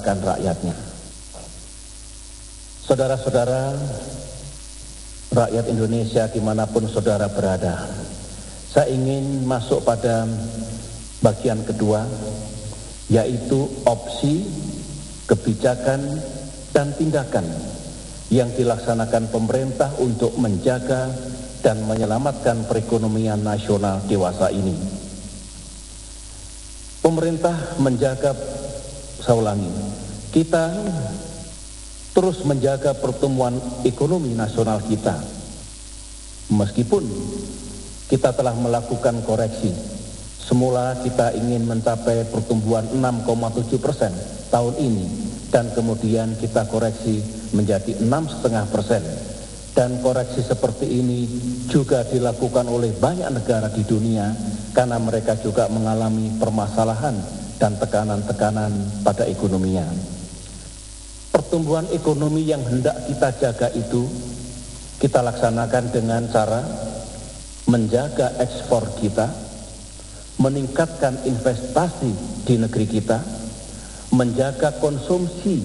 mengutamakan rakyatnya. Saudara-saudara, rakyat Indonesia dimanapun saudara berada, saya ingin masuk pada bagian kedua, yaitu opsi, kebijakan, dan tindakan yang dilaksanakan pemerintah untuk menjaga dan menyelamatkan perekonomian nasional dewasa ini. Pemerintah menjaga, saya ulangi, kita terus menjaga pertumbuhan ekonomi nasional kita. Meskipun kita telah melakukan koreksi, semula kita ingin mencapai pertumbuhan 6,7% tahun ini, dan kemudian kita koreksi menjadi 6,5%. Dan koreksi seperti ini juga dilakukan oleh banyak negara di dunia karena mereka juga mengalami permasalahan dan tekanan-tekanan pada ekonominya. Pertumbuhan ekonomi yang hendak kita jaga itu kita laksanakan dengan cara menjaga ekspor kita, meningkatkan investasi di negeri kita, menjaga konsumsi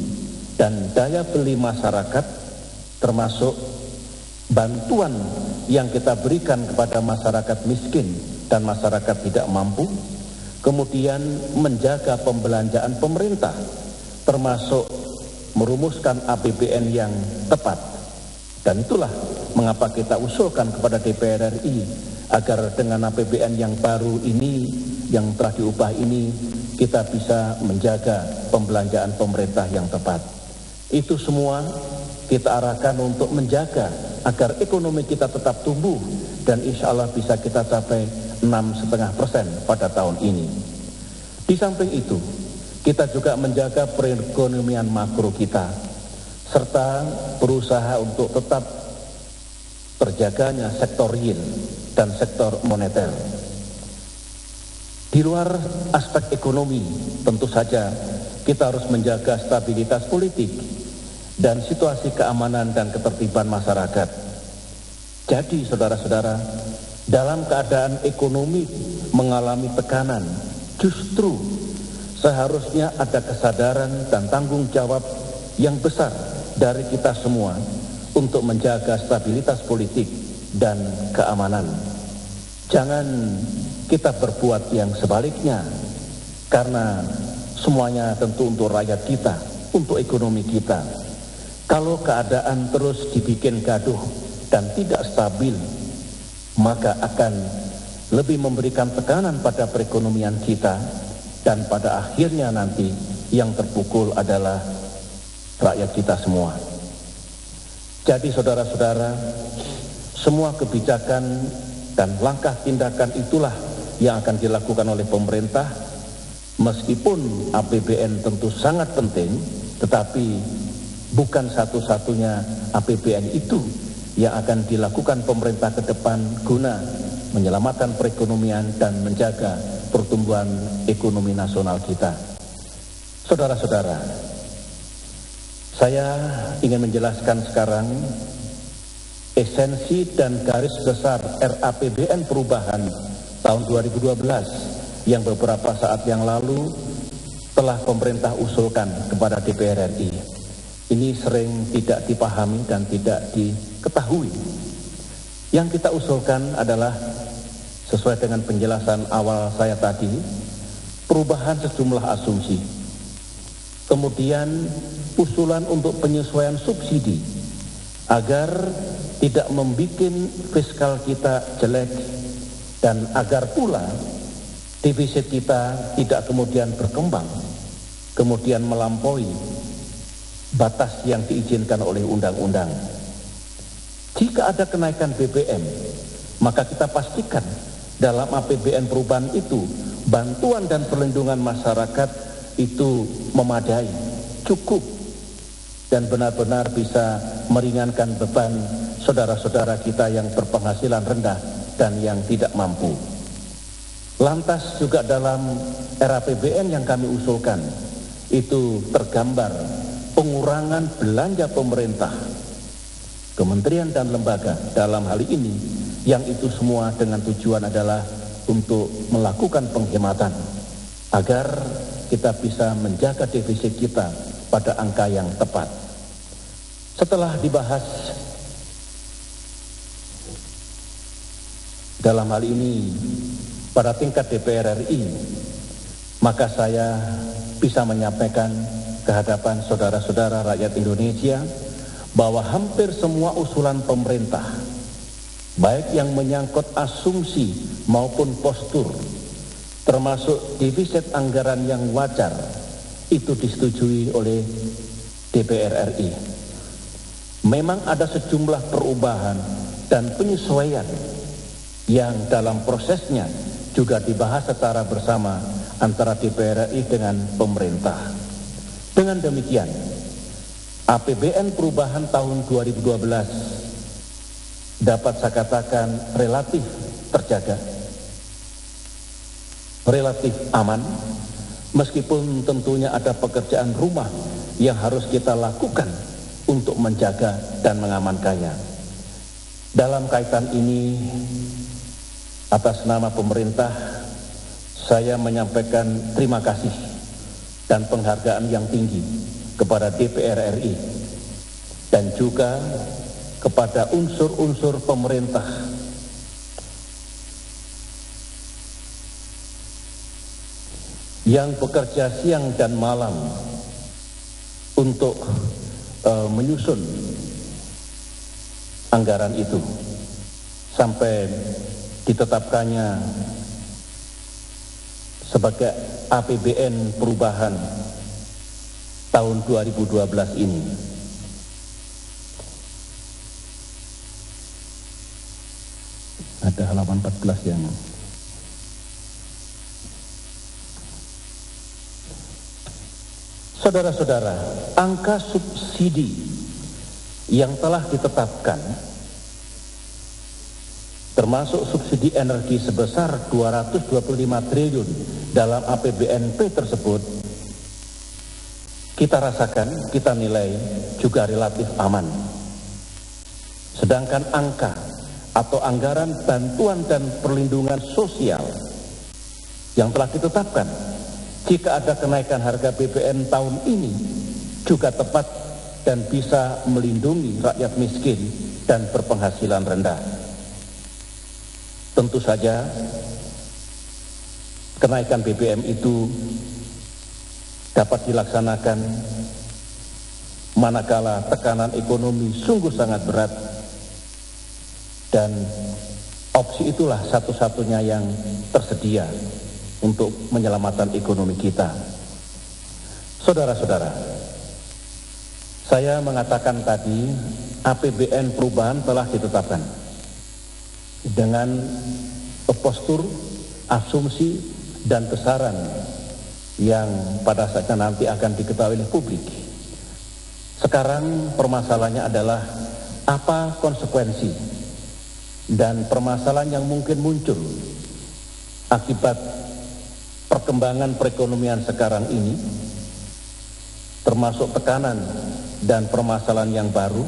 dan daya beli masyarakat, termasuk bantuan yang kita berikan kepada masyarakat miskin dan masyarakat tidak mampu, kemudian menjaga pembelanjaan pemerintah, termasuk merumuskan APBN yang tepat. Dan itulah mengapa kita usulkan kepada DPR RI agar dengan APBN yang baru ini, yang telah diubah ini, kita bisa menjaga pembelanjaan pemerintah yang tepat. Itu semua kita arahkan untuk menjaga agar ekonomi kita tetap tumbuh dan insya Allah bisa kita capai 6,5% pada tahun ini. Di samping itu, kita juga menjaga perekonomian makro kita serta berusaha untuk tetap terjaganya sektor real dan sektor moneter. Di luar aspek ekonomi, tentu saja kita harus menjaga stabilitas politik dan situasi keamanan dan ketertiban masyarakat. Jadi saudara-saudara, dalam keadaan ekonomi mengalami tekanan, justru seharusnya ada kesadaran dan tanggung jawab yang besar dari kita semua untuk menjaga stabilitas politik dan keamanan. Jangan kita berbuat yang sebaliknya, karena semuanya tentu untuk rakyat kita, untuk ekonomi kita. Kalau keadaan terus dibikin gaduh dan tidak stabil, maka akan lebih memberikan tekanan pada perekonomian kita, dan pada akhirnya nanti yang terpukul adalah rakyat kita semua. Jadi saudara-saudara, semua kebijakan dan langkah tindakan itulah yang akan dilakukan oleh pemerintah. Meskipun APBN tentu sangat penting, tetapi bukan satu-satunya APBN itu yang akan dilakukan pemerintah ke depan guna menyelamatkan perekonomian dan menjaga pertumbuhan ekonomi nasional kita. Saudara-saudara, saya ingin menjelaskan sekarang esensi dan garis besar RAPBN perubahan tahun 2012 yang beberapa saat yang lalu telah pemerintah usulkan kepada DPR RI. Ini sering tidak dipahami dan tidak diketahui. Yang kita usulkan adalah sesuai dengan penjelasan awal saya tadi, perubahan sejumlah asumsi, kemudian usulan untuk penyesuaian subsidi agar tidak membuat fiskal kita jelek, dan agar pula defisit kita tidak kemudian berkembang, kemudian melampaui batas yang diizinkan oleh undang-undang. Jika ada kenaikan BBM, maka kita pastikan dalam APBN perubahan itu bantuan dan perlindungan masyarakat itu memadai, cukup, dan benar-benar bisa meringankan beban saudara-saudara kita yang berpenghasilan rendah dan yang tidak mampu. Lantas juga dalam RAPBN yang kami usulkan itu tergambar pengurangan belanja pemerintah, kementerian dan lembaga dalam hal ini, yang itu semua dengan tujuan adalah untuk melakukan penghematan agar kita bisa menjaga defisit kita pada angka yang tepat. Setelah dibahas dalam hal ini pada tingkat DPR RI, maka saya bisa menyampaikan ke hadapan saudara-saudara rakyat Indonesia bahwa hampir semua usulan pemerintah, baik yang menyangkut asumsi maupun postur, termasuk defisit anggaran yang wajar, itu disetujui oleh DPR RI. Memang ada sejumlah perubahan dan penyesuaian yang dalam prosesnya juga dibahas secara bersama antara DPR RI dengan pemerintah. Dengan demikian, APBN perubahan tahun 2012 dapat saya katakan relatif terjaga, relatif aman, meskipun tentunya ada pekerjaan rumah yang harus kita lakukan untuk menjaga dan mengamankannya. Dalam kaitan ini, atas nama pemerintah, saya menyampaikan terima kasih dan penghargaan yang tinggi kepada DPR RI dan juga kepada unsur-unsur pemerintah yang bekerja siang dan malam untuk menyusun anggaran itu sampai ditetapkannya sebagai APBN perubahan tahun 2012 ini. Ada halaman 14 yang saudara-saudara, angka subsidi yang telah ditetapkan termasuk subsidi energi sebesar 225 triliun dalam APBNP tersebut, kita rasakan, kita nilai juga relatif aman. Sedangkan angka atau anggaran bantuan dan perlindungan sosial yang telah ditetapkan, jika ada kenaikan harga BBM tahun ini, juga tepat dan bisa melindungi rakyat miskin dan berpenghasilan rendah. Tentu saja kenaikan BBM itu dapat dilaksanakan manakala tekanan ekonomi sungguh sangat berat, dan opsi itulah satu-satunya yang tersedia untuk menyelamatkan ekonomi kita. Saudara-saudara, saya mengatakan tadi APBN perubahan telah ditetapkan dengan postur, asumsi, dan besaran yang pada saatnya nanti akan diketahui oleh publik. Sekarang permasalahannya adalah apa konsekuensi dan permasalahan yang mungkin muncul akibat perkembangan perekonomian sekarang ini, termasuk tekanan dan permasalahan yang baru,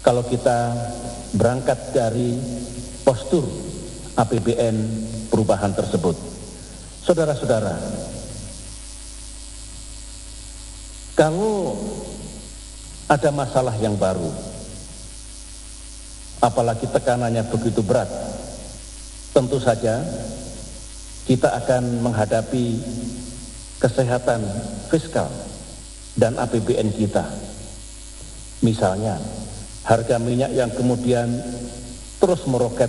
kalau kita berangkat dari postur APBN perubahan tersebut. Saudara-saudara, kalau ada masalah yang baru, apalagi tekanannya begitu berat, tentu saja kita akan menghadapi kesehatan fiskal dan APBN kita. Misalnya, harga minyak yang kemudian terus meroket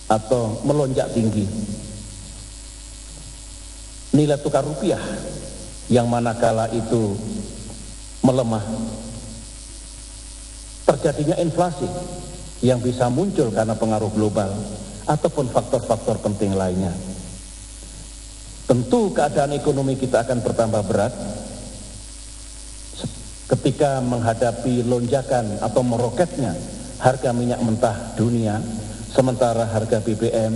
atau melonjak tinggi, nilai tukar rupiah yang manakala itu melemah, terjadinya inflasi yang bisa muncul karena pengaruh global ataupun faktor-faktor penting lainnya. Tentu keadaan ekonomi kita akan bertambah berat ketika menghadapi lonjakan atau meroketnya harga minyak mentah dunia, sementara harga BBM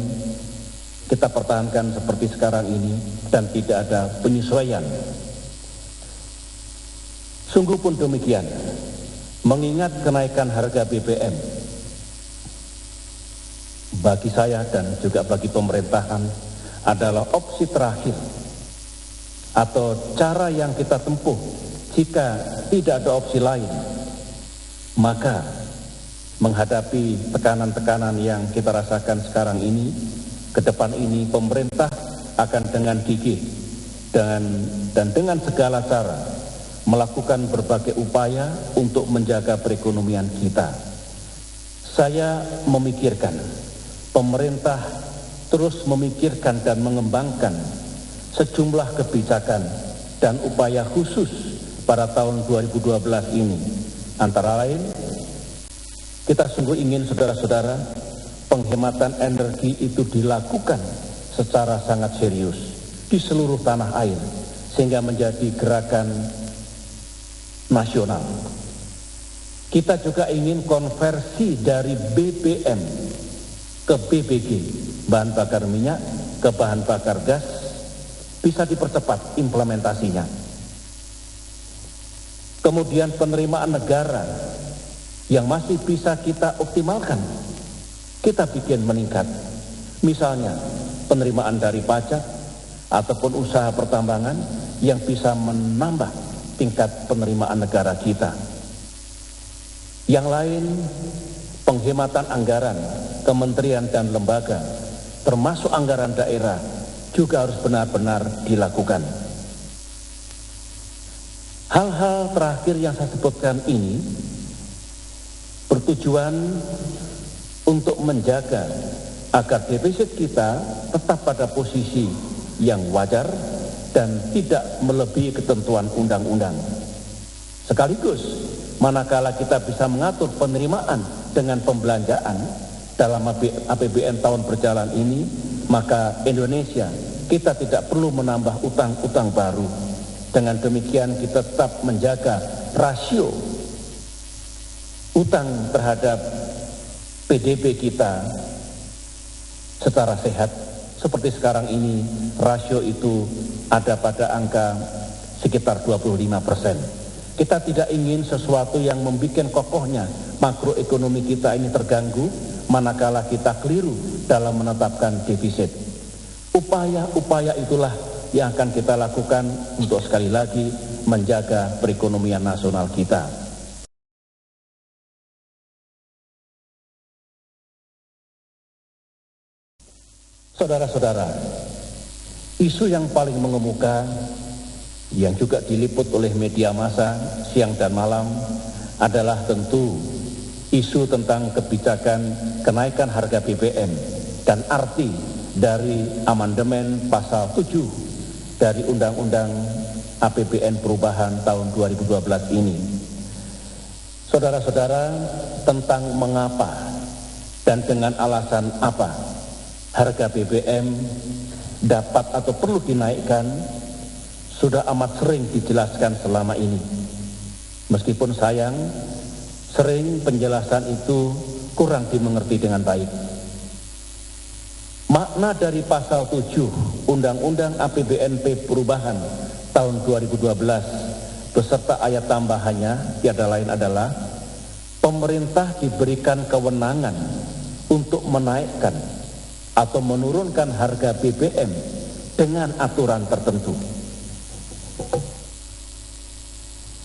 kita pertahankan seperti sekarang ini dan tidak ada penyesuaian. Sungguh pun demikian, mengingat kenaikan harga BBM bagi saya dan juga bagi pemerintahan adalah opsi terakhir atau cara yang kita tempuh jika tidak ada opsi lain, maka menghadapi tekanan-tekanan yang kita rasakan sekarang ini, ke depan ini pemerintah akan dengan gigih dan dengan segala cara melakukan berbagai upaya untuk menjaga perekonomian kita. Saya memikirkan, pemerintah terus memikirkan dan mengembangkan sejumlah kebijakan dan upaya khusus pada tahun 2012 ini. Antara lain, kita sungguh ingin saudara-saudara, penghematan energi itu dilakukan secara sangat serius di seluruh tanah air, sehingga menjadi gerakan nasional. Kita juga ingin konversi dari BBM ke BBG, bahan bakar minyak, ke bahan bakar gas, bisa dipercepat implementasinya. Kemudian penerimaan negara yang masih bisa kita optimalkan, kita bikin meningkat. Misalnya penerimaan dari pajak ataupun usaha pertambangan yang bisa menambah tingkat penerimaan negara kita. Yang lain, penghematan anggaran kementerian dan lembaga, termasuk anggaran daerah, juga harus benar-benar dilakukan. Hal-hal terakhir yang saya sebutkan ini bertujuan untuk menjaga agar defisit kita tetap pada posisi yang wajar dan tidak melebihi ketentuan undang-undang. Sekaligus, manakala kita bisa mengatur penerimaan dengan pembelanjaan dalam APBN tahun berjalan ini, maka Indonesia kita tidak perlu menambah utang-utang baru. Dengan demikian kita tetap menjaga rasio utang terhadap PDB kita secara sehat. Seperti sekarang ini rasio itu ada pada angka sekitar 25%. Kita tidak ingin sesuatu yang membuat kokohnya makroekonomi kita ini terganggu manakala kita keliru dalam menetapkan defisit. Upaya-upaya itulah yang akan kita lakukan untuk sekali lagi menjaga perekonomian nasional kita. Saudara-saudara, isu yang paling mengemuka yang juga diliput oleh media massa siang dan malam adalah tentu isu tentang kebijakan kenaikan harga BBM dan arti dari amandemen pasal 7 dari Undang-Undang APBN perubahan tahun 2012 ini. Saudara-saudara, tentang mengapa dan dengan alasan apa harga BBM dapat atau perlu dinaikkan sudah amat sering dijelaskan selama ini. Meskipun sayang, sering penjelasan itu kurang dimengerti dengan baik. Makna dari pasal 7 Undang-Undang APBNP perubahan tahun 2012 beserta ayat tambahannya tiada lain adalah pemerintah diberikan kewenangan untuk menaikkan atau menurunkan harga BBM dengan aturan tertentu.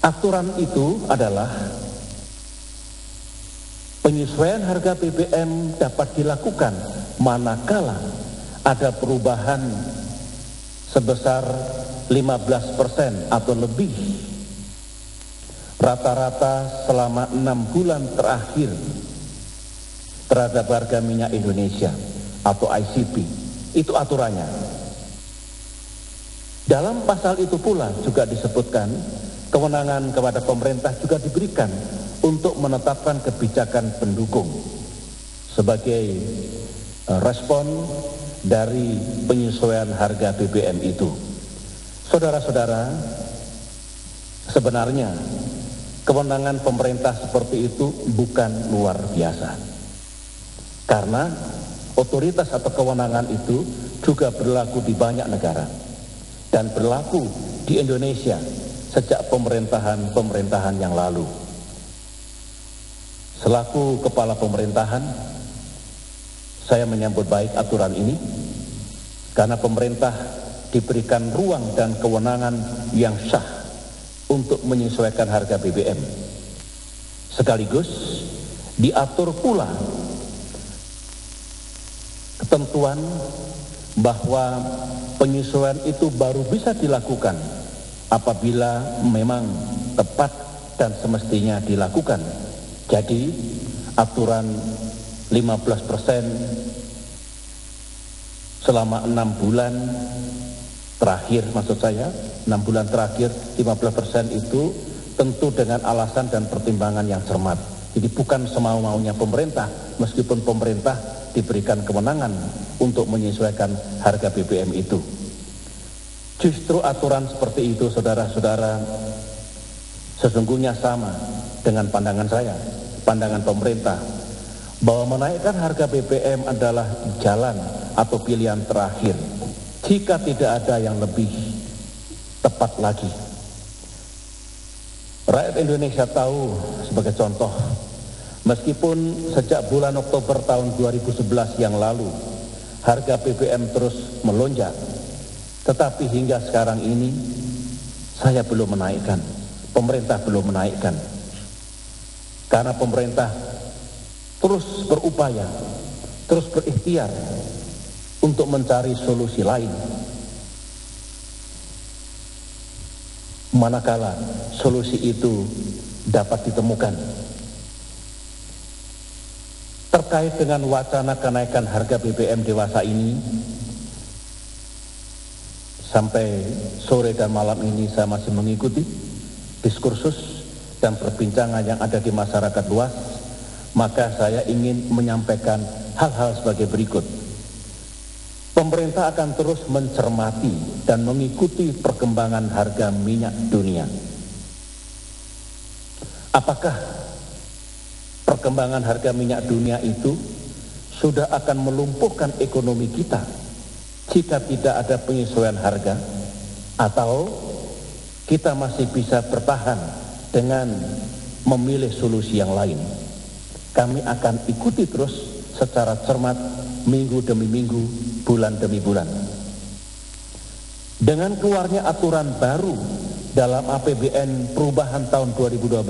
Aturan itu adalah penyesuaian harga BBM dapat dilakukan manakala ada perubahan sebesar 15% atau lebih rata-rata selama 6 bulan terakhir terhadap harga minyak Indonesia atau ICP. Itu aturannya. Dalam pasal itu pula juga disebutkan kewenangan kepada pemerintah juga diberikan untuk menetapkan kebijakan pendukung sebagai respon dari penyesuaian harga BBM itu. Saudara-saudara, sebenarnya kewenangan pemerintah seperti itu bukan luar biasa. Karena otoritas atau kewenangan itu juga berlaku di banyak negara dan berlaku di Indonesia sejak pemerintahan yang lalu. Selaku kepala pemerintahan, saya menyambut baik aturan ini karena pemerintah diberikan ruang dan kewenangan yang sah untuk menyesuaikan harga BBM. Sekaligus diatur pula ketentuan bahwa penyesuaian itu baru bisa dilakukan apabila memang tepat dan semestinya dilakukan. Jadi aturan 15% selama 6 bulan terakhir, maksud saya 6 bulan terakhir 15% itu tentu dengan alasan dan pertimbangan yang cermat. Jadi bukan semau-maunya pemerintah, meskipun pemerintah diberikan kewenangan untuk menyesuaikan harga BBM itu. Justru aturan seperti itu, saudara-saudara, sesungguhnya sama dengan pandangan saya, pandangan pemerintah, bahwa menaikkan harga BBM adalah jalan atau pilihan terakhir jika tidak ada yang lebih tepat lagi. Rakyat Indonesia tahu, sebagai contoh, meskipun sejak bulan Oktober tahun 2011 yang lalu harga BBM terus melonjak, tetapi hingga sekarang ini saya belum menaikkan, pemerintah belum menaikkan. Karena pemerintah terus berupaya, terus berikhtiar untuk mencari solusi lain. Manakala solusi itu dapat ditemukan. Terkait dengan wacana kenaikan harga BBM dewasa ini, sampai sore dan malam ini saya masih mengikuti diskursus dan perbincangan yang ada di masyarakat luas, maka saya ingin menyampaikan hal-hal sebagai berikut. Pemerintah akan terus mencermati dan mengikuti perkembangan harga minyak dunia. Apakah perkembangan harga minyak dunia itu sudah akan melumpuhkan ekonomi kita jika tidak ada penyesuaian harga, atau kita masih bisa bertahan dengan memilih solusi yang lain? Kami akan ikuti terus secara cermat minggu demi minggu, bulan demi bulan. Dengan keluarnya aturan baru dalam APBN perubahan tahun 2012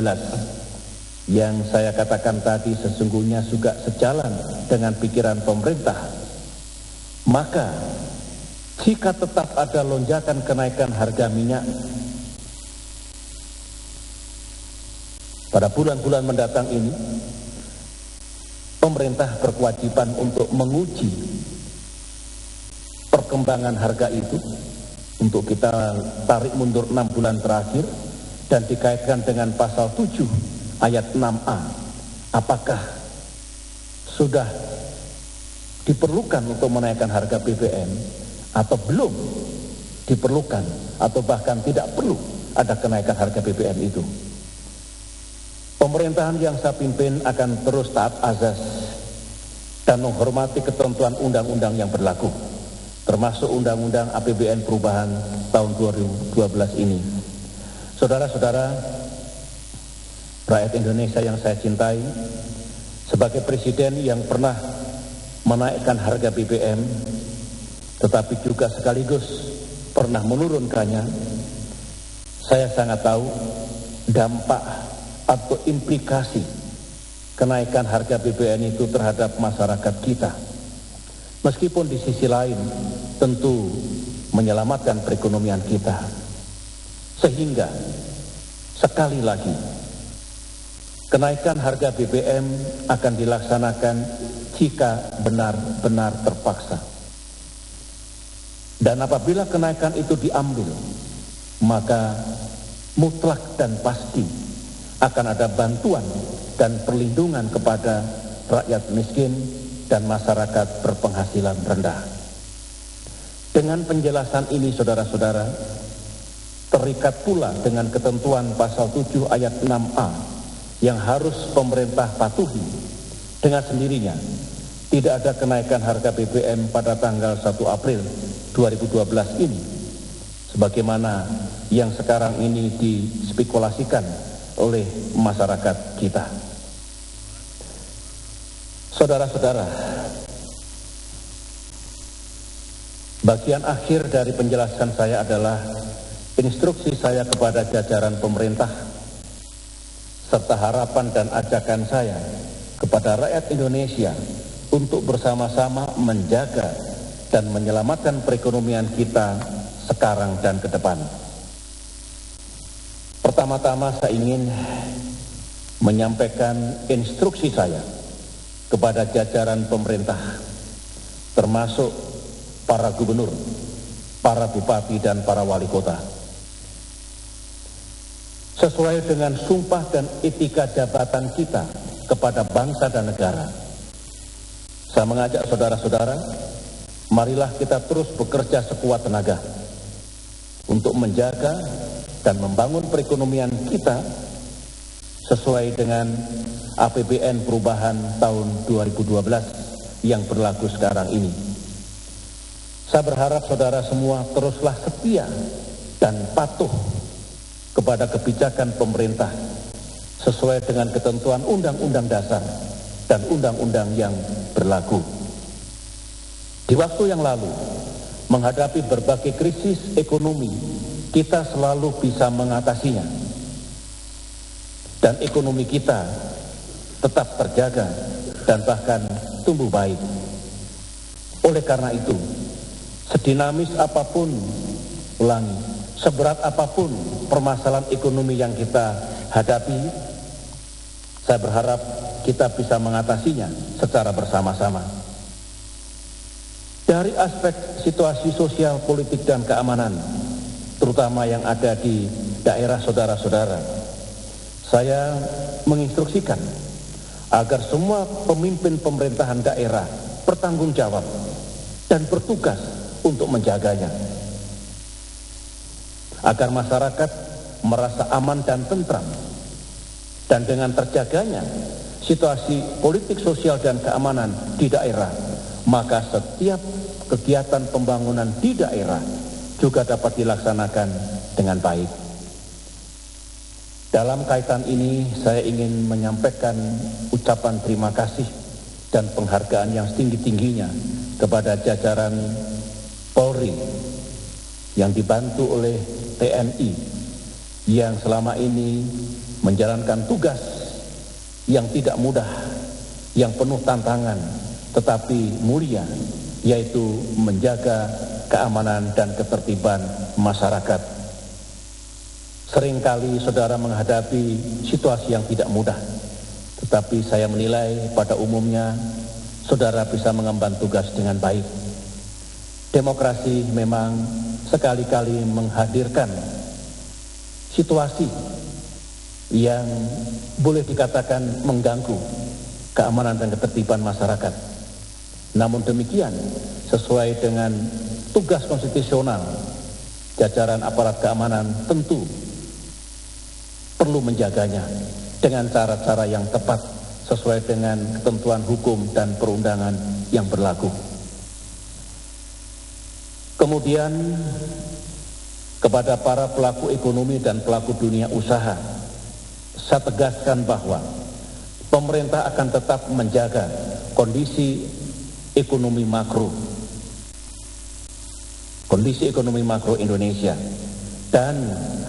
yang saya katakan tadi sesungguhnya juga sejalan dengan pikiran pemerintah, maka jika tetap ada lonjakan kenaikan harga minyak pada bulan-bulan mendatang ini, pemerintah berkewajiban untuk menguji perkembangan harga itu, untuk kita tarik mundur 6 bulan terakhir dan dikaitkan dengan pasal 7 ayat 6A. Apakah sudah diperlukan untuk menaikkan harga BBM atau belum diperlukan, atau bahkan tidak perlu ada kenaikan harga BBM itu. Pemerintahan yang saya pimpin akan terus taat azas dan menghormati ketentuan undang-undang yang berlaku, termasuk Undang-Undang APBN perubahan tahun 2012 ini. Saudara-saudara, rakyat Indonesia yang saya cintai, sebagai presiden yang pernah menaikkan harga BBM, tetapi juga sekaligus pernah menurunkannya, saya sangat tahu dampak atau implikasi kenaikan harga BBM itu terhadap masyarakat kita. Meskipun di sisi lain tentu menyelamatkan perekonomian kita. Sehingga sekali lagi kenaikan harga BBM akan dilaksanakan jika benar-benar terpaksa. Dan apabila kenaikan itu diambil, maka mutlak dan pasti akan ada bantuan dan perlindungan kepada rakyat miskin dan masyarakat berpenghasilan rendah. Dengan penjelasan ini, saudara-saudara, terikat pula dengan ketentuan pasal 7 ayat 6A yang harus pemerintah patuhi. Dengan sendirinya, tidak ada kenaikan harga BBM pada tanggal 1 April 2012 ini, sebagaimana yang sekarang ini dispekulasikan oleh masyarakat kita. Saudara-saudara, Bagian akhir dari penjelasan saya adalah instruksi saya kepada jajaran pemerintah serta harapan dan ajakan saya kepada rakyat Indonesia untuk bersama-sama menjaga dan menyelamatkan perekonomian kita sekarang dan ke depan. Pertama-tama saya ingin menyampaikan instruksi saya kepada jajaran pemerintah, termasuk para gubernur, para bupati, dan para wali kota. Sesuai dengan sumpah dan etika jabatan kita kepada bangsa dan negara, saya mengajak saudara-saudara, marilah kita terus bekerja sekuat tenaga untuk menjaga dan membangun perekonomian kita sesuai dengan APBN perubahan tahun 2012 yang berlaku sekarang ini. Saya berharap saudara semua teruslah setia dan patuh kepada kebijakan pemerintah sesuai dengan ketentuan Undang-Undang Dasar dan undang-undang yang berlaku. Di waktu yang lalu, menghadapi berbagai krisis ekonomi, kita selalu bisa mengatasinya. Dan ekonomi kita tetap terjaga dan bahkan tumbuh baik. Oleh karena itu, sedinamis apapun, seberat apapun permasalahan ekonomi yang kita hadapi, saya berharap kita bisa mengatasinya secara bersama-sama. Dari aspek situasi sosial, politik, dan keamanan, terutama yang ada di daerah saudara-saudara, saya menginstruksikan agar semua pemimpin pemerintahan daerah bertanggung jawab dan bertugas untuk menjaganya, agar masyarakat merasa aman dan tentram. Dan dengan terjaganya situasi politik, sosial, dan keamanan di daerah, maka setiap kegiatan pembangunan di daerah juga dapat dilaksanakan dengan baik. Dalam kaitan ini, saya ingin menyampaikan ucapan terima kasih dan penghargaan yang setinggi-tingginya kepada jajaran Polri yang dibantu oleh TNI yang selama ini menjalankan tugas yang tidak mudah, yang penuh tantangan, tetapi mulia, yaitu menjaga keamanan dan ketertiban masyarakat. Seringkali saudara menghadapi situasi yang tidak mudah, tetapi saya menilai pada umumnya saudara bisa mengemban tugas dengan baik. Demokrasi memang sekali-kali menghadirkan situasi yang boleh dikatakan mengganggu keamanan dan ketertiban masyarakat. Namun demikian, sesuai dengan tugas konstitusional, jajaran aparat keamanan tentu perlu menjaganya dengan cara-cara yang tepat sesuai dengan ketentuan hukum dan perundangan yang berlaku. Kemudian kepada para pelaku ekonomi dan pelaku dunia usaha, saya tegaskan bahwa pemerintah akan tetap menjaga kondisi ekonomi makro Indonesia dan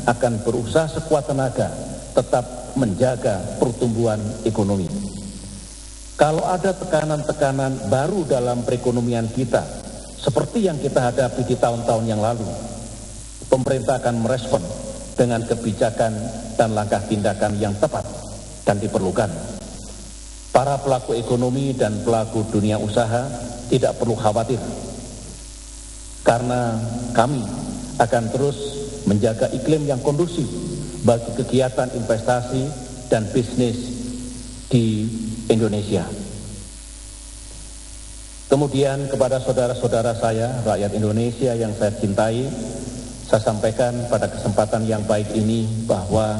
akan berusaha sekuat tenaga tetap menjaga pertumbuhan ekonomi. Kalau ada tekanan-tekanan baru dalam perekonomian kita seperti yang kita hadapi di tahun-tahun yang lalu, pemerintah akan merespon dengan kebijakan dan langkah tindakan yang tepat dan diperlukan. Para pelaku ekonomi dan pelaku dunia usaha tidak perlu khawatir, karena kami akan terus menjaga iklim yang kondusif bagi kegiatan investasi dan bisnis di Indonesia. Kemudian kepada saudara-saudara saya, rakyat Indonesia yang saya cintai, saya sampaikan pada kesempatan yang baik ini bahwa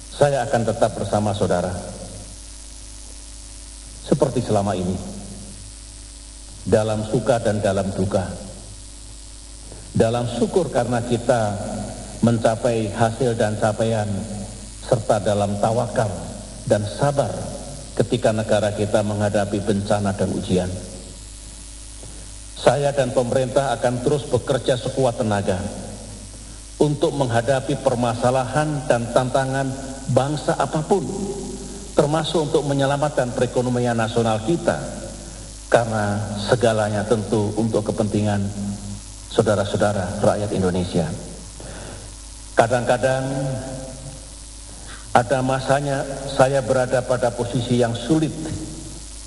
saya akan tetap bersama saudara seperti selama ini, dalam suka dan dalam duka. Dalam syukur karena kita mencapai hasil dan capaian, serta dalam tawakal dan sabar ketika negara kita menghadapi bencana dan ujian. saya dan pemerintah akan terus bekerja sekuat tenaga untuk menghadapi permasalahan dan tantangan bangsa apapun, termasuk untuk menyelamatkan perekonomian nasional kita, karena segalanya tentu untuk kepentingan saudara-saudara rakyat Indonesia. Kadang-kadang ada masanya saya berada pada posisi yang sulit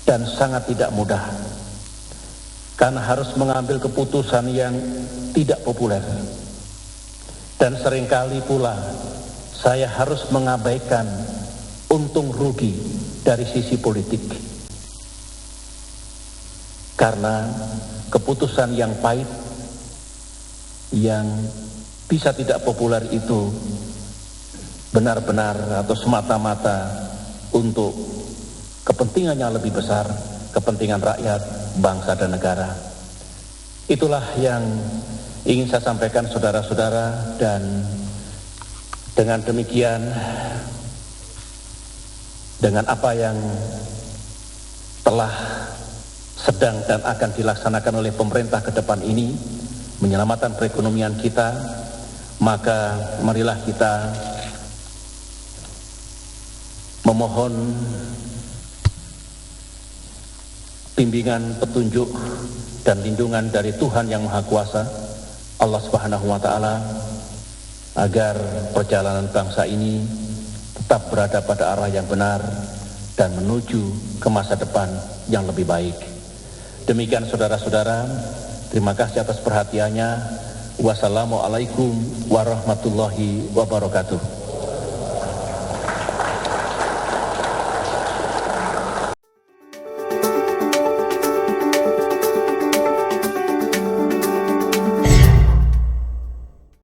dan sangat tidak mudah, karena harus mengambil keputusan yang tidak populer. Dan seringkali pula saya harus mengabaikan untung rugi dari sisi politik. Karena keputusan yang pahit, yang bisa tidak populer itu benar-benar atau semata-mata untuk kepentingan yang lebih besar, kepentingan rakyat, bangsa dan negara. Itulah yang ingin saya sampaikan saudara-saudara, dan dengan demikian, dengan apa yang telah sedang dan akan dilaksanakan oleh pemerintah ke depan ini, menyelamatkan perekonomian kita, maka marilah kita memohon bimbingan, petunjuk, dan lindungan dari Tuhan Yang Maha Kuasa, Allah Subhanahu wa Ta'ala, agar perjalanan bangsa ini tetap berada pada arah yang benar dan menuju ke masa depan yang lebih baik. Demikian saudara-saudara, terima kasih atas perhatiannya. Wassalamualaikum warahmatullahi wabarakatuh.